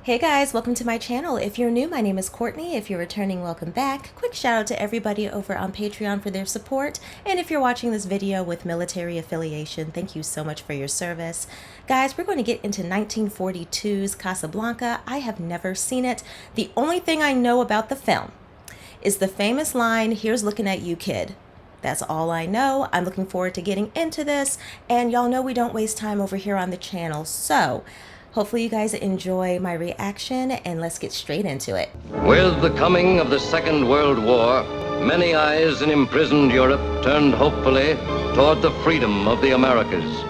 Hey guys, welcome to my channel. If you're new, my name is Courtney. If you're returning, welcome back. Quick shout out to everybody over on Patreon for their support. And if you're watching this video with military affiliation, thank you so much for your service. Guys, we're going to get into 1942's Casablanca. I have never seen it. The only thing I know about the film is the famous line, "Here's looking at you, kid." That's all I know. I'm looking forward to getting into this. And y'all know we don't waste time over here on the channel. So hopefully you guys enjoy my reaction, and let's get straight into it. With the coming of the Second World War, many eyes in imprisoned Europe turned hopefully toward the freedom of the Americas.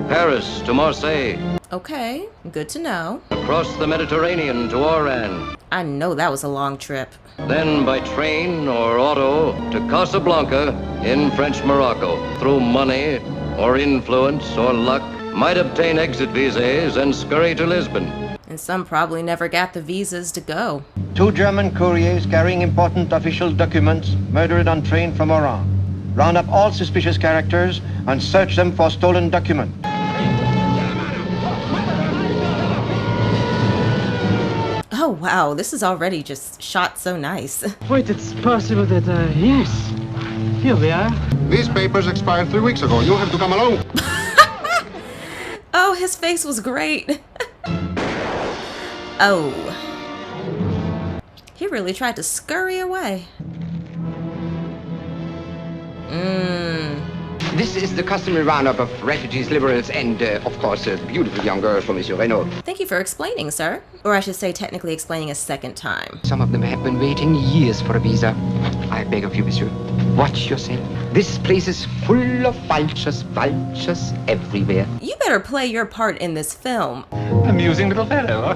Paris to Marseille. Okay, good to know. Across the Mediterranean to Oran. I know that was a long trip. Then by train or auto to Casablanca in French Morocco. Through money or influence or luck, might obtain exit visas and scurry to Lisbon. And some probably never got the visas to go. 2 German couriers carrying important official documents murdered on train from Oran. Round up all suspicious characters and search them for stolen documents. Oh wow, this is already just shot so nice. Wait, it's possible that, yes. Here we are. These papers expired 3 weeks ago. You'll have to come along. Oh, his face was great. Oh. He really tried to scurry away. This is the customary roundup of refugees, liberals, and, of course, a beautiful young girl from Monsieur Renault. Thank you for explaining, sir. Or I should say technically explaining a second time. Some of them have been waiting years for a visa. I beg of you, monsieur, watch yourself. This place is full of vultures everywhere. You better play your part in this film. Amusing little fellow.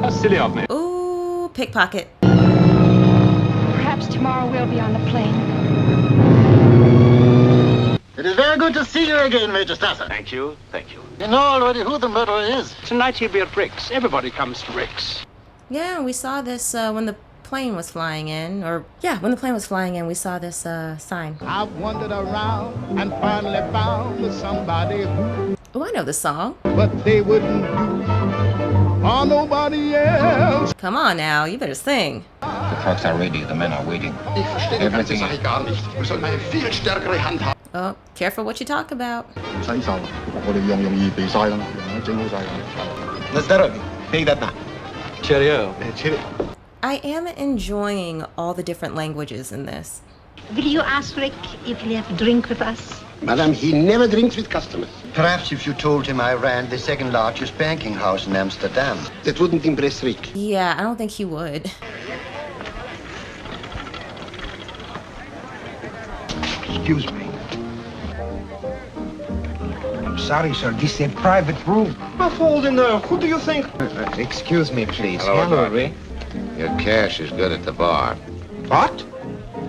How silly of me. Ooh, pickpocket. Perhaps tomorrow we'll be on the plane. It is very good to see you again, Major Stasser. Thank you, thank you. You know already who the murderer is. Tonight he'll be at Rick's. Everybody comes to Rick's. Yeah, we saw this when the plane was flying in. When the plane was flying in, we saw this sign. I've wandered around and finally found somebody who, Oh, I know the song. but they wouldn't do for nobody else. Come on now, you better sing. The trucks are ready, the men are waiting. Ich verstehe die ganze Sache gar nicht. Wir sollten eine viel stärkere Hand haben. Oh, careful what you talk about. 唔使愁，我哋樣樣易避晒啦，樣樣整好晒啦。На здоровье. Take that now. Cheerio. Cheerio. I am enjoying all the different languages in this. Will you ask Rick if he'll have a drink with us? Madam, he never drinks with customers. Perhaps if you told him I ran the second largest banking house in Amsterdam. That wouldn't impress Rick. Yeah, I don't think he would. Excuse me. I'm sorry, sir. This is a private room. I fold in there. Who do you think? Excuse me, please. Hello, Rick. Your cash is good at the bar. What?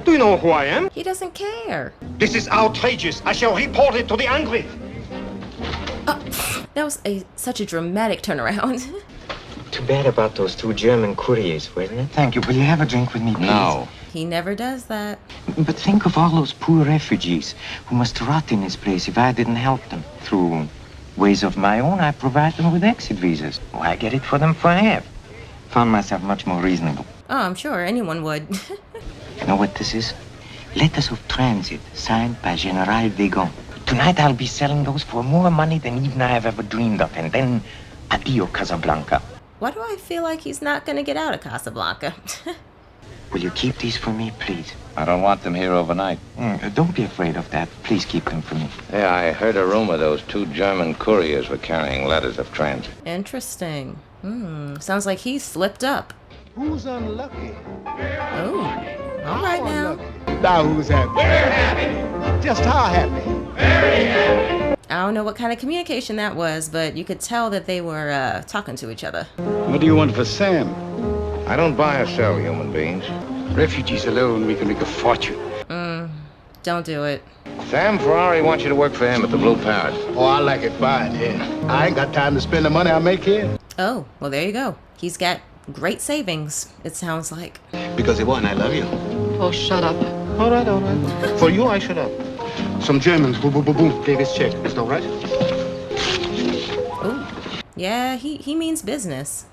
Do you know who I am? He doesn't care. This is outrageous. I shall report it to the Angry. That was such a dramatic turnaround. Too bad about those 2 German couriers, wasn't it? Thank you. Will you have a drink with me, please? No. He never does that. But think of all those poor refugees who must rot in this place if I didn't help them. Through ways of my own, I provide them with exit visas. Why get it for them for half? Found myself much more reasonable. Oh, I'm sure anyone would. You know what this is? Letters of transit, signed by General Wegon. Tonight I'll be selling those for more money than even I have ever dreamed of. And then, adio Casablanca. Why do I feel like he's not going to get out of Casablanca? Will you keep these for me, please? I don't want them here overnight. Don't be afraid of that. Please keep them for me. Yeah, I heard a rumor those 2 German couriers were carrying letters of transit. Interesting. Sounds like he slipped up. Who's unlucky? Oh, all right now. Now who's happy? We're happy. Just how happy? I don't know what kind of communication that was, but you could tell that they were talking to each other. What do you want for Sam? I don't buy or sell human beings. Refugees alone, we can make a fortune. Don't do it. Sam Ferrari wants you to work for him at the Blue Parrot. Oh, I like it fine here. I ain't got time to spend the money I make here. Oh, well, there you go. He's got great savings, it sounds like. Because they want, I love you. Oh, shut up. All right, all right. For you, I shut up. Some Germans, boom, boom, boom, boom, gave his check. Is that right? Ooh. Yeah, he means business.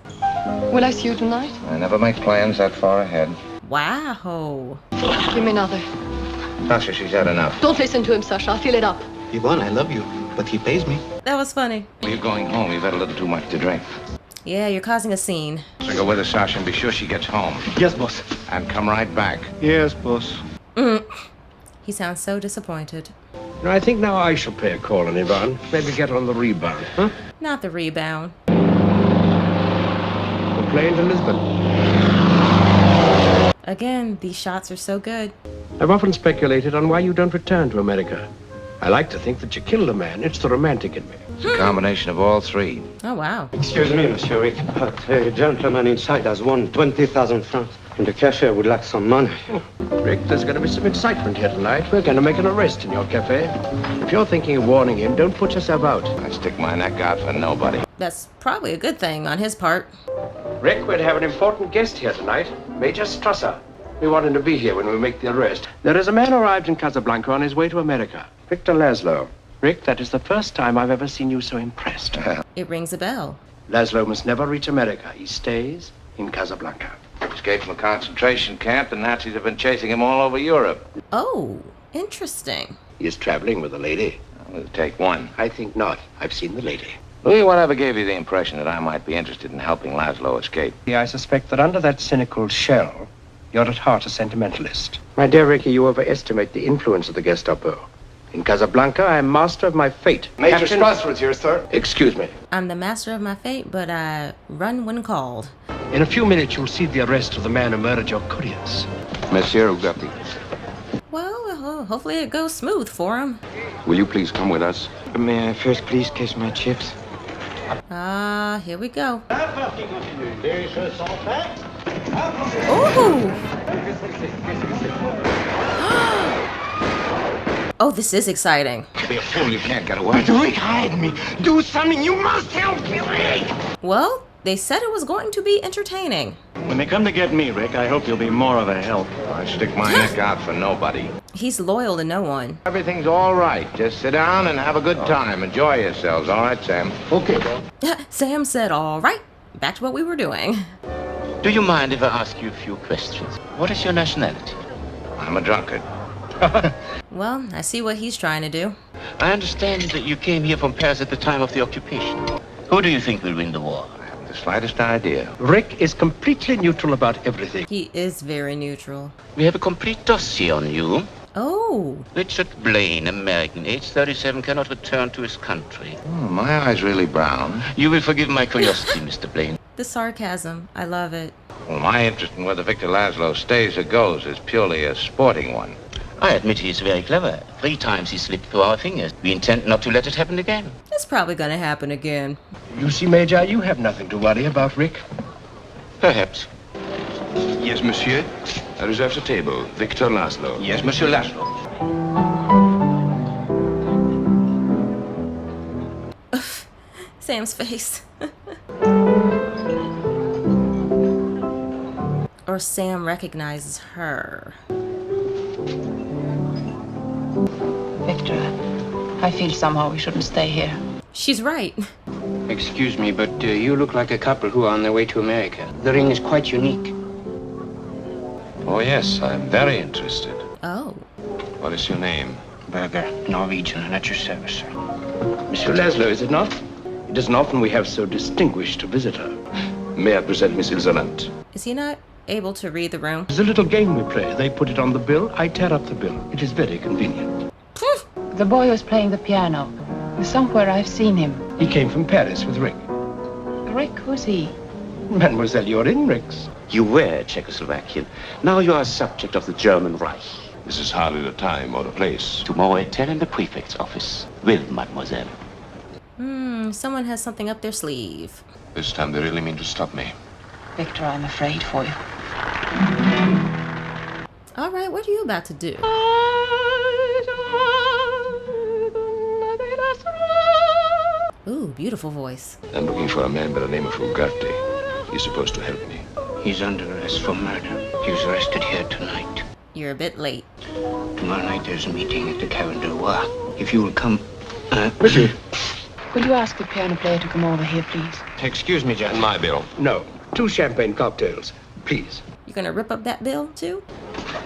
Will I see you tonight? I never make plans that far ahead. Wow. Give me another. Sasha, she's had enough. Don't listen to him, Sasha. I'll fill it up. Yvonne, I love you, but he pays me. That was funny. You're going home. You've had a little too much to drink. Yeah, you're causing a scene. So go with us, Sasha, and be sure she gets home. Yes, boss. And come right back. Yes, boss. He sounds so disappointed. No, I think now I shall pay a call on Ivan. Maybe get on the rebound, huh? Not the rebound. The plane to Lisbon. Again, these shots are so good. I've often speculated on why you don't return to America. I like to think that you killed a man. It's the romantic in me. It's a combination of all three. Oh, wow. Excuse me, Monsieur Rick, but a gentleman inside has won 20,000 francs, and the cashier would like some money. Rick, there's going to be some excitement here tonight. We're going to make an arrest in your cafe. If you're thinking of warning him, don't put yourself out. I stick my neck out for nobody. That's probably a good thing on his part. Rick, we'd have an important guest here tonight. Major Strasser. We want him to be here when we make the arrest. There is a man arrived in Casablanca on his way to America. Victor Laszlo. Rick, that is the first time I've ever seen you so impressed. It rings a bell. Laszlo must never reach America. He stays in Casablanca. Escaped from a concentration camp. The Nazis have been chasing him all over Europe. Oh, interesting. He is traveling with a lady. We'll take one. I think not. I've seen the lady. Louis, whatever gave you the impression that I might be interested in helping Laszlo escape? I suspect that under that cynical shell, you're at heart a sentimentalist. My dear Ricky, you overestimate the influence of the Gestapo. In Casablanca, I am master of my fate. Major Strasser is here, sir. Excuse me. I'm the master of my fate, but I run when called. In a few minutes, you'll see the arrest of the man who murdered your couriers. Monsieur Ugarte. Well, hopefully it goes smooth for him. Will you please come with us? May I first please kiss my chips? Ah, here we go. Ooh! Oh, this is exciting. Be a fool, you can't get away. Rick, hide me. Do something. You must help me, Rick. Well, they said it was going to be entertaining. When they come to get me, Rick, I hope you'll be more of a help. I stick my neck out for nobody. He's loyal to no one. Everything's all right. Just sit down and have a good time. Enjoy yourselves. All right, Sam? Okay, boss. Sam said, all right, back to what we were doing. Do you mind if I ask you a few questions? What is your nationality? I'm a drunkard. Well, I see what he's trying to do. I understand that you came here from Paris at the time of the occupation. Who do you think will win the war? I haven't the slightest idea. Rick is completely neutral about everything. He is very neutral. We have a complete dossier on you. Oh. Richard Blaine, American, age 37, cannot return to his country. Oh, my eye's really brown. You will forgive my curiosity, Mr. Blaine. The sarcasm. I love it. Well, my interest in whether Victor Laszlo stays or goes is purely a sporting one. I admit he is very clever. 3 times he slipped through our fingers. We intend not to let it happen again. It's probably going to happen again. You see, Major, you have nothing to worry about, Rick. Perhaps. Yes, monsieur. I reserve the table. Victor Laszlo. Yes, Monsieur Laszlo. Sam's face. Or Sam recognizes her. Victor, I feel somehow we shouldn't stay here. She's right. Excuse me, but you look like a couple who are on their way to America. The ring is quite unique. Oh, yes, I'm very interested. Oh. What is your name? Berger, Norwegian, and at your service, sir. Monsieur Laszlo, is it not? It isn't often we have so distinguished a visitor. May I present Miss Ilzalant? Is he not able to read the room? It's a little game we play. They put it on the bill, I tear up the bill. It is very convenient. The boy was playing the piano. Somewhere I've seen him. He came from Paris with Rick. Rick, who's he? Mademoiselle, you're in Rick's. You were Czechoslovakian. Now you are a subject of the German Reich. This is hardly the time or the place. Tomorrow at 10 in the prefect's office with Mademoiselle. Someone has something up their sleeve. This time they really mean to stop me. Victor, I'm afraid for you. All right, what are you about to do? Ooh, beautiful voice. I'm looking for a man by the name of Ugarte. He's supposed to help me. He's under arrest for murder. He was arrested here tonight. You're a bit late. Tomorrow night there's a meeting at the Carindou. If you will come... Monsieur, Will you ask the piano player to come over here, please? Excuse me, gentlemen. My bill. No. 2 champagne cocktails, please. You gonna rip up that bill, too?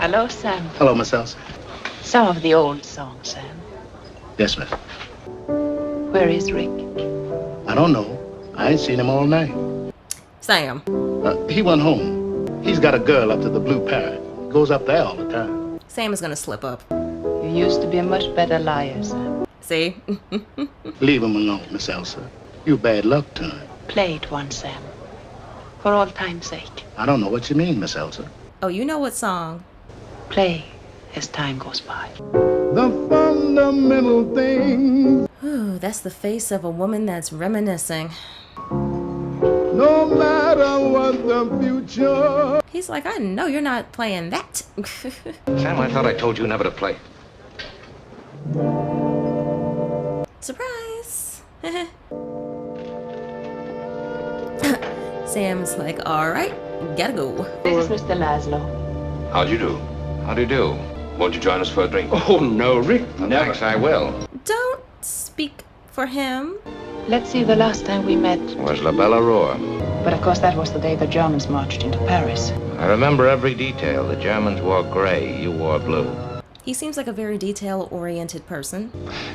Hello, Sam. Hello, Miss Elsa. Some of the old songs, Sam. Yes, ma'am. Where is Rick? I don't know. I ain't seen him all night. Sam. He went home. He's got a girl up to the Blue Parrot. Goes up there all the time. Sam is gonna slip up. You used to be a much better liar, Sam. See? Leave him alone, Miss Elsa. You bad luck to him. Play it once, Sam. For all time's sake. I don't know what you mean, Miss Elsa. Oh, you know what song? Play as time goes by. The fundamental thing. Ooh, that's the face of a woman that's reminiscing. No matter what the future. He's like, I know you're not playing that. Sam, I thought I told you never to play. Surprise! Sam's like, all right, gotta go. This is Mr. Laszlo. How'd you do? How do you do? Won't you join us for a drink? Oh, no, Rick, never. Thanks, I will. Don't speak for him. Let's see, the last time we met. Was La Belle Aurore. But of course that was the day the Germans marched into Paris. I remember every detail. The Germans wore gray, you wore blue. He seems like a very detail-oriented person.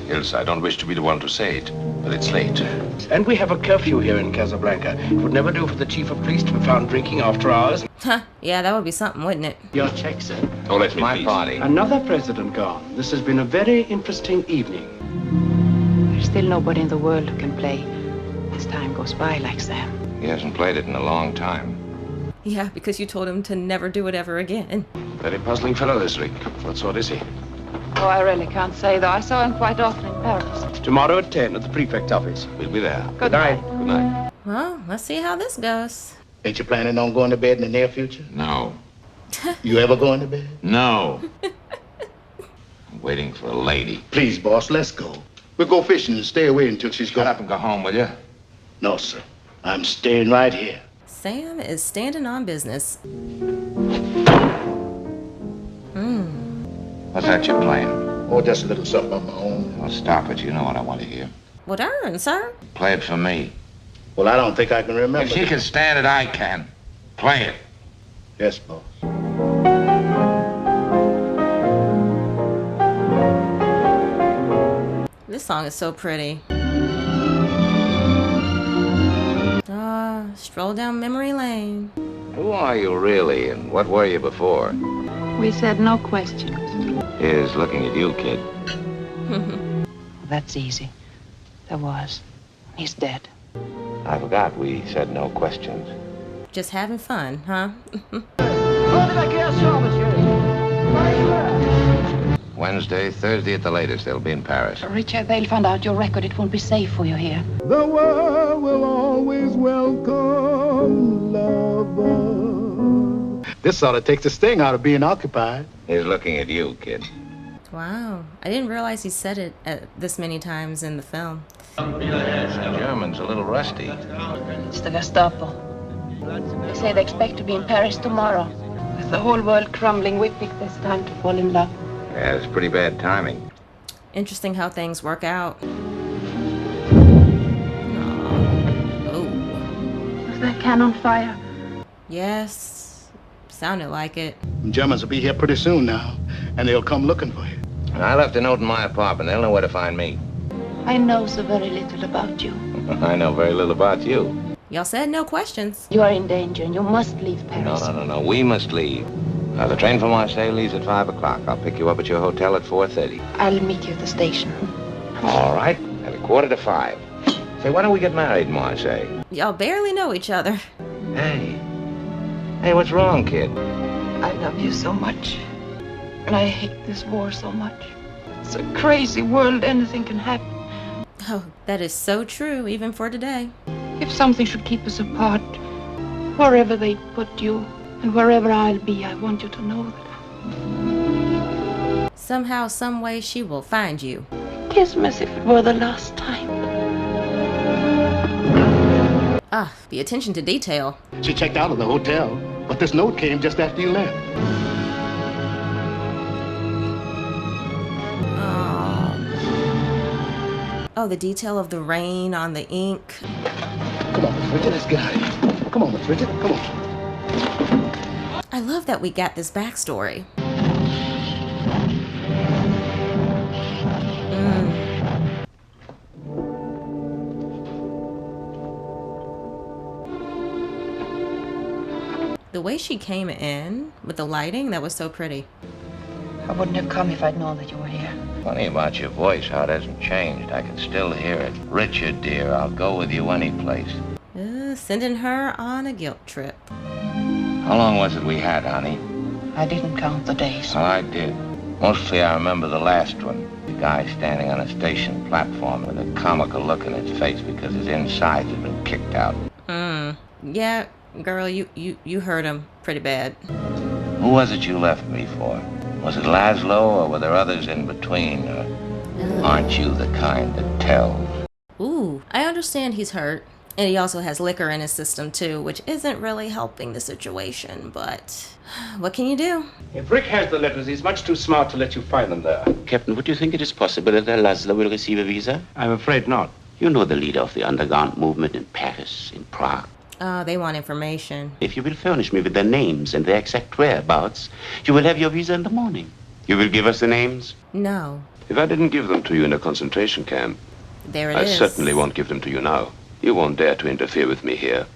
Ilse, I don't wish to be the one to say it, but it's late. And we have a curfew here in Casablanca. It would never do for the chief of police to be found drinking after hours. Huh, yeah, that would be something, wouldn't it? Your check, sir. Oh, let me, My please. party. Another president gone. This has been a very interesting evening. There's still nobody in the world who can play as time goes by like Sam. He hasn't played it in a long time. Yeah, because you told him to never do it ever again. Very puzzling fellow, this Rick. What sort is he? Oh, I really can't say, though. I saw him quite often in Paris. Tomorrow at 10 at the prefect office. We'll be there. Good night. Good night. Well, let's see how this goes. Ain't you planning on going to bed in the near future? No. You ever going to bed? No. I'm waiting for a lady. Please, boss, let's go. We'll go fishing and stay away until she's gone. Shut up and go home, will you? No, sir. I'm staying right here. Sam is standing on business. What's that you're playing? Oh, just a little something of my own. Well, stop it. You know what I want to hear. What darn, sir? Play it for me. Well, I don't think I can remember. If she can stand it, I can. Play it. Yes, boss. This song is so pretty. Stroll down memory lane. Who are you really, and what were you before? We said no questions. Here's looking at you, kid. That's easy. There was. He's dead. I forgot we said no questions. Just having fun, huh? Wednesday, Thursday at the latest. They'll be in Paris. Richard, they'll find out your record. It won't be safe for you here. The world will always welcome lovers. This sort of takes the sting out of being occupied. He's looking at you, kid. Wow. I didn't realize he said it this many times in the film. The German's a little rusty. It's the Gestapo. They say they expect to be in Paris tomorrow. With the whole world crumbling, we picked this time to fall in love. Yeah, it's pretty bad timing. Interesting how things work out. Oh. Was that cannon fire? Yes. Sounded like it. The Germans will be here pretty soon now, and they'll come looking for you. I left a note in my apartment. They'll know where to find me. I know so very little about you. I know very little about you. Y'all said no questions. You are in danger, and you must leave Paris. No. We must leave. The train from Marseille leaves at 5 o'clock. I'll pick you up at your hotel at 4:30. I'll meet you at the station. All right. At 4:45. Say, why don't we get married in Marseille? Y'all barely know each other. Hey, what's wrong, kid? I love you so much. And I hate this war so much. It's a crazy world. Anything can happen. Oh, that is so true, even for today. If something should keep us apart, wherever they put you, and wherever I'll be, I want you to know that. Somehow, some way, she will find you. Kiss me as if it were the last time. The attention to detail. She checked out of the hotel, but this note came just after you left. Oh, the detail of the rain on the ink. Come on, Miss Bridget, let's get out of here. Come on, Miss Bridget, come on. I love that we got this backstory. The way she came in with the lighting, that was so pretty. I wouldn't have come if I'd known that you were here. Funny about your voice, how it hasn't changed. I can still hear it. Richard, dear, I'll go with you any place. Sending her on a guilt trip. How long was it we had, honey? I didn't count the days. Well, I did. Mostly I remember the last one. The guy standing on a station platform with a comical look in his face because his insides had been kicked out. Yeah, girl, you hurt him pretty bad. Who was it you left me for? Was it Laszlo, or were there others in between? Or aren't you the kind that tells? Ooh, I understand he's hurt. And he also has liquor in his system too, which isn't really helping the situation, but what can you do? If Rick has the letters, he's much too smart to let you find them there. Captain, would you think it is possible that Laszlo will receive a visa? I'm afraid not. You know the leader of the underground movement in Paris, in Prague. They want information. If you will furnish me with their names and their exact whereabouts, you will have your visa in the morning. You will give us the names? No. If I didn't give them to you in a concentration camp, there it I is. certainly won't give them to you now. You won't dare to interfere with me here.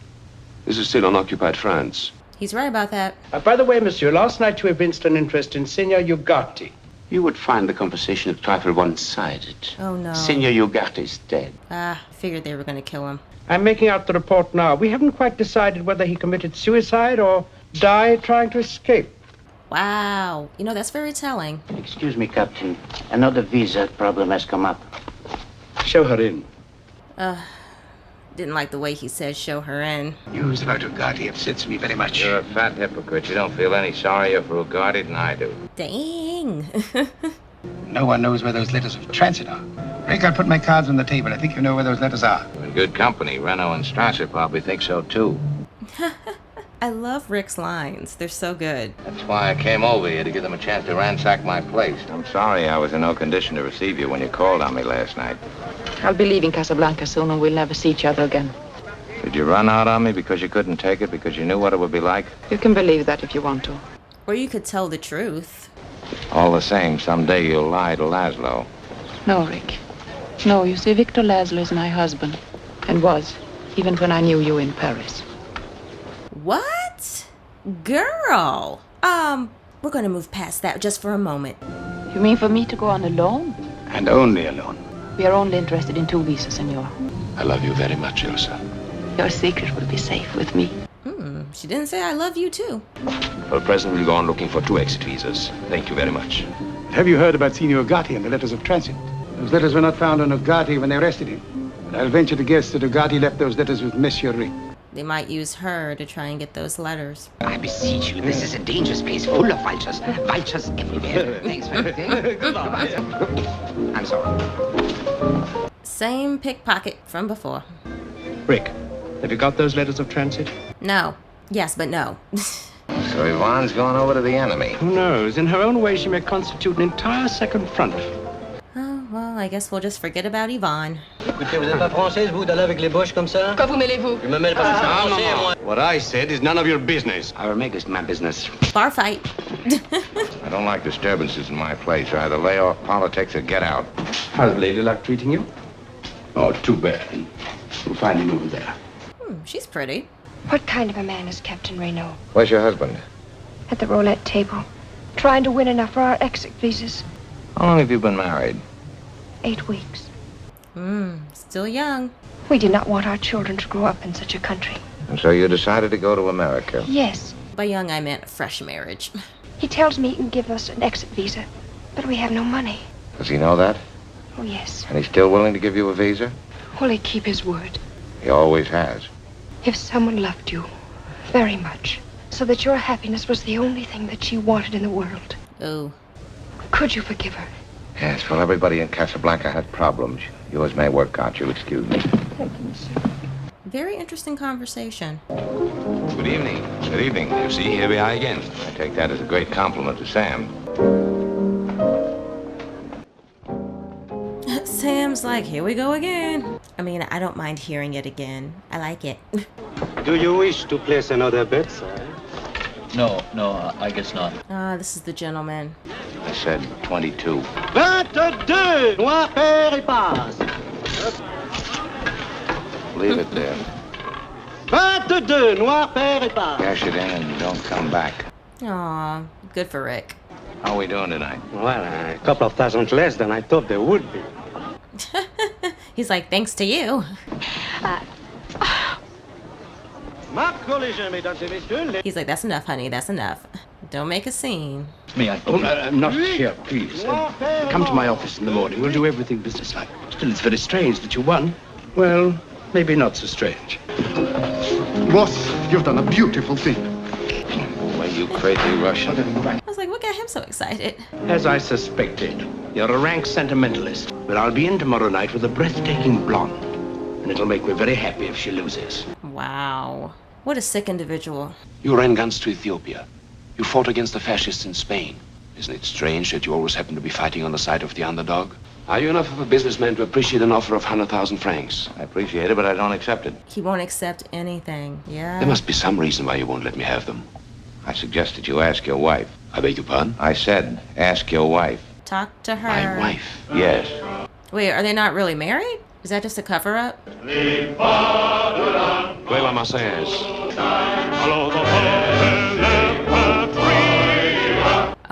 This is still unoccupied France. He's right about that. By the way, monsieur, last night you evinced an interest in Signor Ugarte. You would find the conversation a trifle one-sided. Oh, no. Signor Ugarte is dead. Figured they were going to kill him. I'm making out the report now. We haven't quite decided whether he committed suicide or died trying to escape. Wow. You know, that's very telling. Excuse me, Captain. Another visa problem has come up. Show her in. Didn't like the way he said show her in. News about Ugarte upsets me very much. You're a fat hypocrite. You don't feel any sorrier for Ugarte than I do. Dang. No one knows where those letters of transit are. Rick, I'll put my cards on the table. I think you know where those letters are. In good company. Renault and Strasser probably think so, too. I love Rick's lines. They're so good. That's why I came over here, to give them a chance to ransack my place. I'm sorry I was in no condition to receive you when you called on me last night. I'll be leaving Casablanca soon and we'll never see each other again. Did you run out on me because you couldn't take it, because you knew what it would be like? You can believe that if you want to. Or you could tell the truth. All the same, someday you'll lie to Laszlo. No, Rick. No, you see, Victor Laszlo is my husband. And was, even when I knew you in Paris. What? Girl! We're gonna move past that just for a moment. You mean for me to go on alone? And only alone. We are only interested in 2 visas, senor. I love you very much, Elsa. Your secret will be safe with me. She didn't say I love you too. For the present, we'll go on looking for 2 exit visas. Thank you very much. Have you heard about Signor Ugarte and the letters of transit? Those letters were not found on Ugarte when they arrested him. But I'll venture to guess that Ugarte left those letters with Monsieur Rick. They might use her to try and get those letters. I beseech you, this is a dangerous place full of vultures. Vultures everywhere. Thanks, Goodbye. I'm sorry. Same pickpocket from before. Rick, have you got those letters of transit? No. Yes, but no. So Yvonne's gone over to the enemy. Who knows? In her own way, she may constitute an entire second front. Oh, well, I guess we'll just forget about Yvonne. Écoutez, vous êtes pas française, vous, d'aller avec les bouches comme ça? Quoi vous mêlez-vous? Je me mêle pas. Français, moi. What I said is none of your business. Our make is my business. Bar fight. I don't like disturbances in my place. Either lay off politics or get out. How's Lady Luck treating you? Oh, too bad. We'll find him over there. She's pretty. What kind of a man is Captain Renault? Where's your husband? At the roulette table, trying to win enough for our exit visas. How long have you been married? 8 weeks. Still young. We did not want our children to grow up in such a country. And so you decided to go to America? Yes. By young, I meant a fresh marriage. He tells me he can give us an exit visa, but we have no money. Does he know that? Oh, yes. And he's still willing to give you a visa? Will he keep his word? He always has. If someone loved you very much, so that your happiness was the only thing that she wanted in the world. Oh. Could you forgive her? Yes, well, everybody in Casablanca had problems. Yours may work out. You'll excuse me. Thank you, monsieur. Very interesting conversation. Good evening. Good evening. You see, here we are again. I take that as a great compliment to Sam. Sam's like, like, here we go again. I mean, I don't mind hearing it again. I like it. Do you wish to place another bet, sir? No, I guess not. This is the gentleman. I said 22. 22! Noir, pair et passe. Leave it there. 22! Noir, pair et passe. Cash it in and don't come back. Aw, good for Rick. How are we doing tonight? Well, a couple of thousand less than I thought there would be. He's like, thanks to you. He's like, that's enough, honey. That's enough. Don't make a scene. May I? Oh, not here, please. Come to my office in the morning. We'll do everything businesslike. Still, it's very strange that you won. Well, maybe not so strange. Boss, you've done a beautiful thing. Well, you crazy Russian. I was like, what got him so excited? As I suspected, you're a rank sentimentalist. But I'll be in tomorrow night with a breathtaking blonde. And it'll make me very happy if she loses. Wow. What a sick individual. You ran guns to Ethiopia. You fought against the fascists in Spain. Isn't it strange that you always happen to be fighting on the side of the underdog? Are you enough of a businessman to appreciate an offer of 100,000 francs? I appreciate it, but I don't accept it. He won't accept anything. Yeah. There must be some reason why you won't let me have them. I suggested you ask your wife. I beg your pardon? I said, ask your wife. Talk to her. My wife? Yes. Wait, are they not really married? Is that just a cover-up? Quella Marseillaise.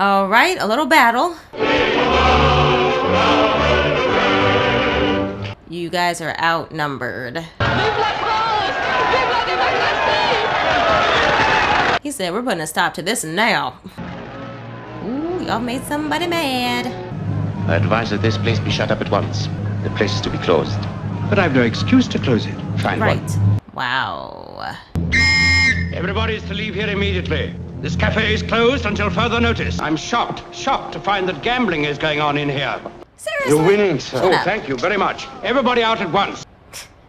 All right, a little battle. You guys are outnumbered. He said, we're putting a stop to this now. Ooh, y'all made somebody mad. I advise that this place be shut up at once. The place is to be closed. But I've no excuse to close it. Fine. Right. Wow. Everybody is to leave here immediately. This cafe is closed until further notice. I'm shocked to find that gambling is going on in here. Seriously? You're winning, sir. Oh, thank you very much. Everybody out at once.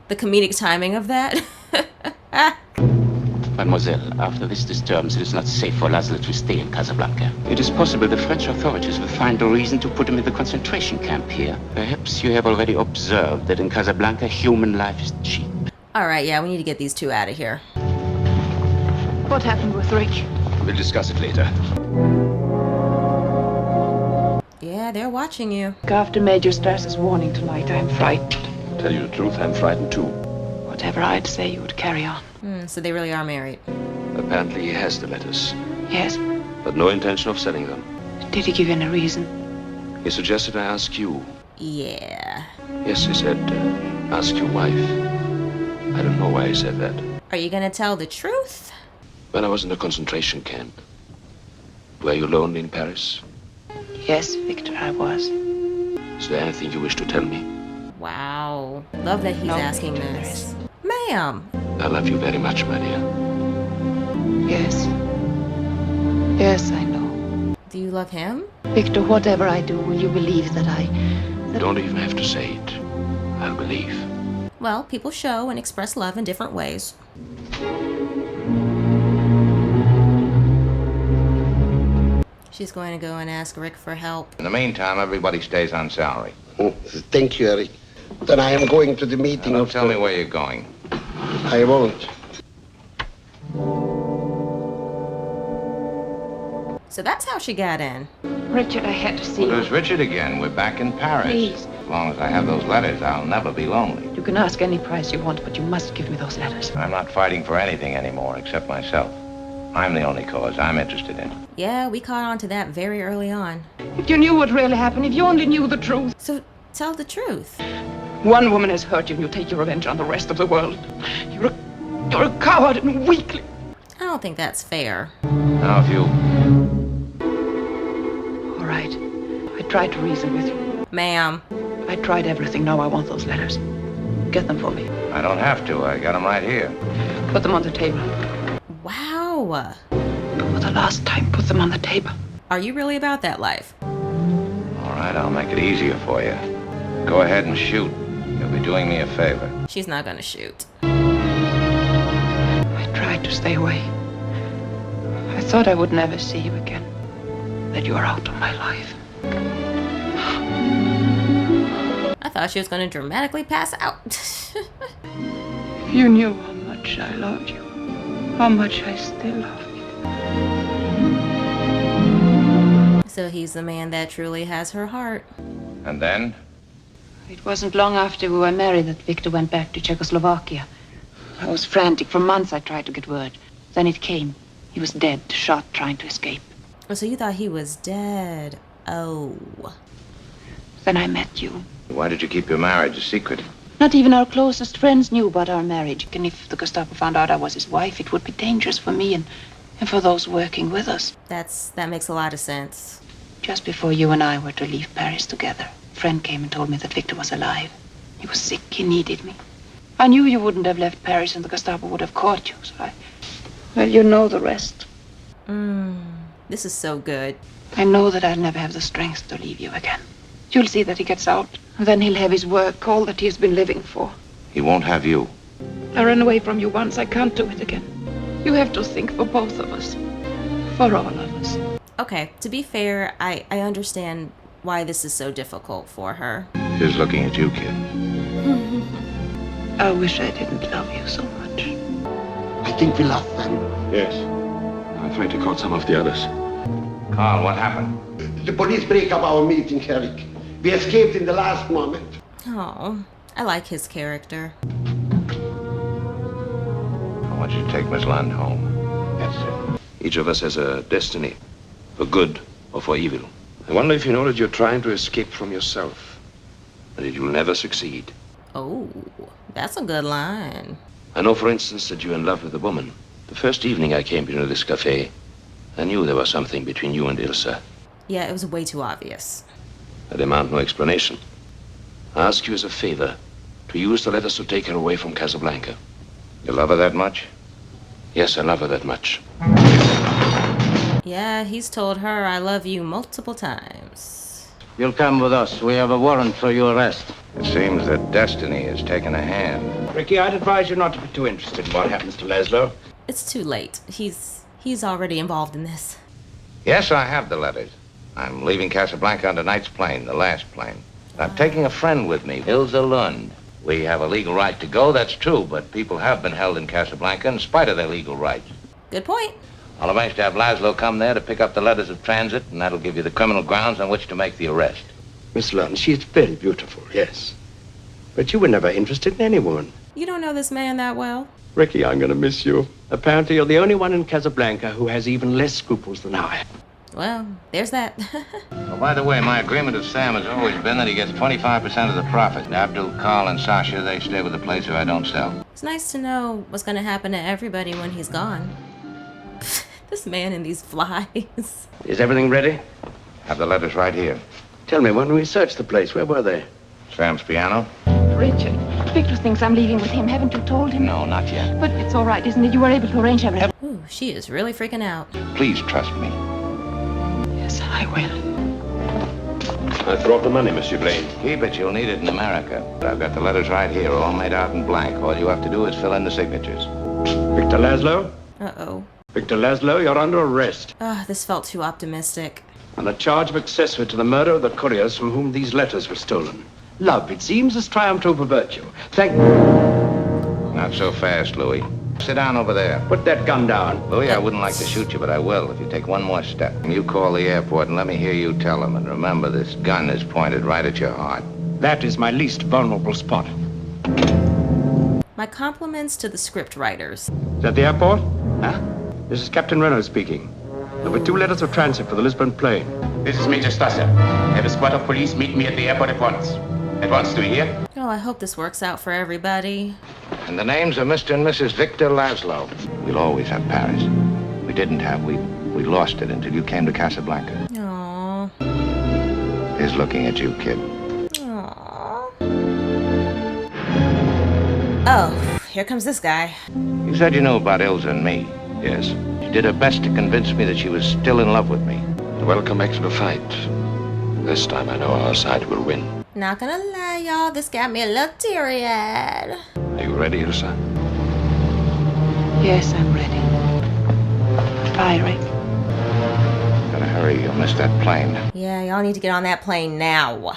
The comedic timing of that. Mademoiselle, after this disturbance, it is not safe for Laszlo to stay in Casablanca. It is possible the French authorities will find a reason to put him in the concentration camp here. Perhaps you have already observed that in Casablanca, human life is cheap. All right, yeah, we need to get these two out of here. What happened with Rick? We'll discuss it later. Yeah, they're watching you. After Major Strasser's warning tonight, I'm frightened. Tell you the truth, I'm frightened too. Whatever I'd say, you would carry on. So they really are married. Apparently he has the letters, Yes. but no intention of selling them. Did he give any reason? He suggested I ask you. Yeah. Yes, he said, ask your wife. I don't know why he said that. Are you gonna tell the truth? When I was in a concentration camp. Were you lonely in Paris? Yes, Victor, I was. Is there anything you wish to tell me? Wow. Love that he's asking this. Ma'am. I love you very much, my dear. Yes. Yes, I know. Do you love him? Victor, whatever I do, will you believe that You don't even have to say it. I'll believe. Well, people show and express love in different ways. She's going to go and ask Rick for help. In the meantime, everybody stays on salary. Oh, thank you, Eric. Then I am going to the meeting. Now, don't tell me where you're going. I won't. So that's how she got in. Richard, I had to see Well, you. there's Richard again. We're back in Paris. Please. As long as I have those letters, I'll never be lonely. You can ask any price you want, but you must give me those letters. I'm not fighting for anything anymore except myself. I'm the only cause I'm interested in. Yeah, we caught on to that very early on. If you knew what really happened, if you only knew the truth. So tell the truth. One woman has hurt you and you take your revenge on the rest of the world. You're a coward and weakling. I don't think that's fair. Now, if you... All right. I tried to reason with you. Ma'am. I tried everything. Now I want those letters. Get them for me. I don't have to. I got them right here. Put them on the table. Wow. For the last time, put them on the table. Are you really about that life? All right, I'll make it easier for you. Go ahead and shoot. You'll be doing me a favor. She's not gonna shoot. I tried to stay away. I thought I would never see you again. That you are out of my life. I I thought she was going to dramatically pass out. If you knew how much I loved you, how much I still love you. So he's the man that truly has her heart. And then? It wasn't long after we were married that Victor went back to Czechoslovakia. I was frantic. For months I tried to get word. Then it came. He was dead, shot, trying to escape. Oh, so you thought he was dead. Oh. Then I met you. Why did you keep your marriage a secret? Not even our closest friends knew about our marriage. And if the Gestapo found out I was his wife, it would be dangerous for me and for those working with us. That makes a lot of sense. Just before you and I were to leave Paris together, a friend came and told me that Victor was alive. He was sick. He needed me. I knew you wouldn't have left Paris and the Gestapo would have caught you, so well, you know the rest. This is so good. I know that I'll never have the strength to leave you again. You'll see that he gets out, and then he'll have his work, all that he has been living for. He won't have you. I ran away from you once. I can't do it again. You have to think for both of us. For all of us. Okay, to be fair, I understand why this is so difficult for her. He's looking at you, kid. I wish I didn't love you so much. I think we lost them. Yes. I'm afraid to call some of the others. Carl, what happened? The police break up our meeting, Eric. We escaped in the last moment. Oh, I like his character. I want you to take Miss Lund home. Yes, sir. Each of us has a destiny, for good or for evil. I wonder if you know that you're trying to escape from yourself, and that you'll never succeed. Oh, that's a good line. I know, for instance, that you're in love with a woman. The first evening I came into this cafe, I knew there was something between you and Ilsa. Yeah, it was way too obvious. I demand no explanation. I ask you as a favor to use the letters to take her away from Casablanca. You love her that much? Yes, I love her that much. Yeah, he's told her I love you multiple times. You'll come with us. We have a warrant for your arrest. It seems that destiny has taken a hand. Ricky, I'd advise you not to be too interested in what happens to Laszlo. It's too late. He's already involved in this. Yes, I have the letters. I'm leaving Casablanca on tonight's plane, the last plane. I'm taking a friend with me, Ilsa Lund. We have a legal right to go, that's true, but people have been held in Casablanca in spite of their legal rights. Good point. I'll arrange to have Laszlo come there to pick up the letters of transit, and that'll give you the criminal grounds on which to make the arrest. Miss Lund, she's very beautiful, yes. But you were never interested in any woman. You don't know this man that well. Ricky, I'm going to miss you. Apparently, you're the only one in Casablanca who has even less scruples than I. Well, there's that. Oh, by the way, my agreement with Sam has always been that he gets 25% of the profit. Abdul, Carl, and Sasha, they stay with the place if I don't sell. It's nice to know what's going to happen to everybody when he's gone. This man and these flies. Is everything ready? Have the letters right here. Tell me, when we searched the place, where were they? Sam's piano? Richard, Victor thinks I'm leaving with him. Haven't you told him? No, not yet. But it's all right, isn't it? You were able to arrange everything. Ooh, she is really freaking out. Please trust me. Yes, I will. I brought the money, Monsieur Blaine. Keep it. You'll need it in America. I've got the letters right here, all made out in blank. All you have to do is fill in the signatures. Victor Laszlo? Uh-oh. Victor Laszlo, you're under arrest. Ah, this felt too optimistic. On a charge of accessory to the murder of the couriers from whom these letters were stolen. Love, it seems, has triumphed over virtue. Not so fast, Louis. Sit down over there. Put that gun down. Louis, I wouldn't like to shoot you, but I will if you take one more step. You call the airport and let me hear you tell them. And remember, this gun is pointed right at your heart. That is my least vulnerable spot. My compliments to the script writers. Is that the airport? Huh? This is Captain Renault speaking. There were 2 letters of transit for the Lisbon plane. This is Major Strasser. Have a squad of police meet me at the airport at once. At once, do you hear? Oh, I hope this works out for everybody. And the names are Mr. and Mrs. Victor Laszlo. We'll always have Paris. We didn't have. We lost it until you came to Casablanca. Aww. He's looking at you, kid. Aww. Oh, here comes this guy. You said you knew about Ilsa and me. Yes. She did her best to convince me that she was still in love with me. Welcome back to the fight. This time I know our side will win. Not gonna lie, y'all, this got me a little teary-eyed. Are you ready, Ilsa? Yes, I'm ready. Bye, Rick. Gotta hurry, you'll miss that plane. Yeah, y'all need to get on that plane now.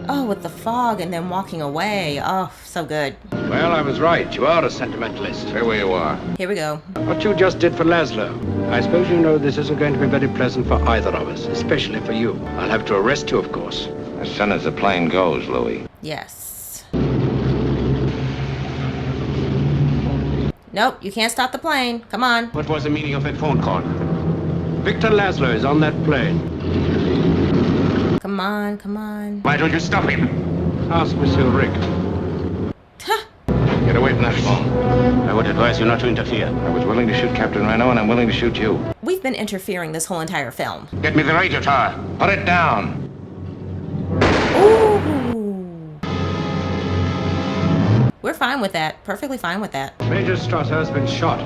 Oh, with the fog and then walking away. Oh, so good. Well, I was right. You are a sentimentalist. Stay where you are. Here we go. What you just did for Laszlo. I suppose you know this isn't going to be very pleasant for either of us, especially for you. I'll have to arrest you, of course. As soon as the plane goes, Louis. Yes. Nope, you can't stop the plane. Come on. What was the meaning of that phone call? Victor Laszlo is on that plane. Come on, come on. Why don't you stop him? Ask Monsieur Rick. Get away from that phone. I would advise you not to interfere. I was willing to shoot Captain Reno, and I'm willing to shoot you. We've been interfering this whole entire film. Get me the radio tower. Put it down. Ooh. We're fine with that. Perfectly fine with that. Major Strasser has been shot.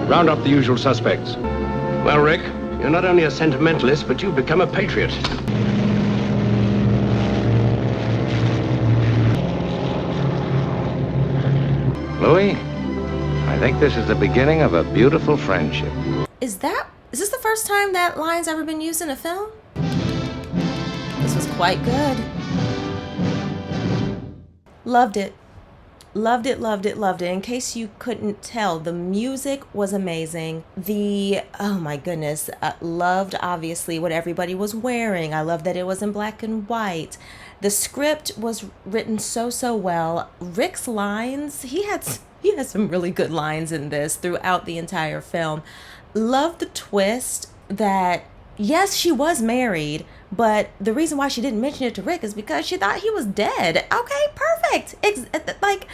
Round up the usual suspects. Well, Rick, you're not only a sentimentalist, but you've become a patriot. Louis, I think this is the beginning of a beautiful friendship. Is this the first time that line's ever been used in a film? This was quite good. Loved it. Loved it, loved it, loved it. In case you couldn't tell, the music was amazing. Oh my goodness, loved obviously what everybody was wearing. I love that it was in black and white. The script was written so well. Rick's lines, he had some really good lines in this throughout the entire film. Love the twist that, yes, she was married, but the reason why she didn't mention it to Rick is because she thought he was dead. Okay, perfect. Like,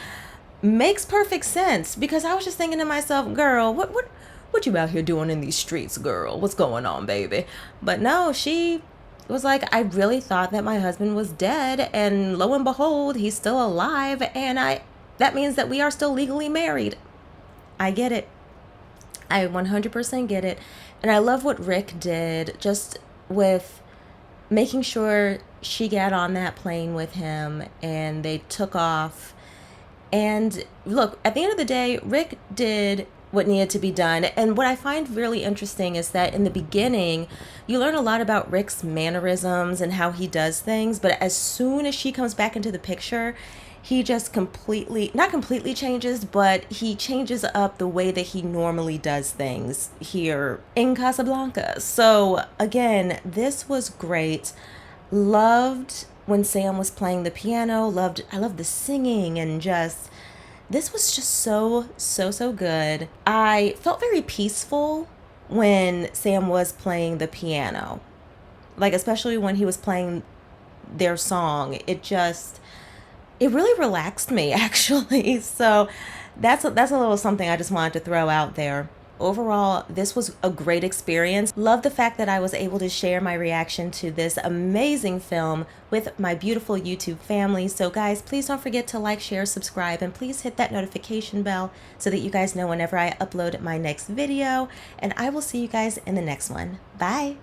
makes perfect sense, because I was just thinking to myself, girl, what you out here doing in these streets, girl? What's going on, baby? But no, she was like, I really thought that my husband was dead, and lo and behold, he's still alive, and that means that we are still legally married. I get it. I 100% get it. And I love what Rick did just with making sure she got on that plane with him and they took off. And look, at the end of the day, Rick did what needed to be done. And what I find really interesting is that in the beginning, you learn a lot about Rick's mannerisms and how he does things. But as soon as she comes back into the picture, he just not completely changes, but he changes up the way that he normally does things here in Casablanca. So again, this was great. Loved when Sam was playing the piano. I loved the singing, and this was just so good. I felt very peaceful when Sam was playing the piano, like especially when he was playing their song. It really relaxed me, actually. So that's a little something I just wanted to throw out there. Overall, this was a great experience. Love the fact that I was able to share my reaction to this amazing film with my beautiful YouTube family. So guys, please don't forget to like, share, subscribe, and please hit that notification bell so that you guys know whenever I upload my next video. And I will see you guys in the next one. Bye.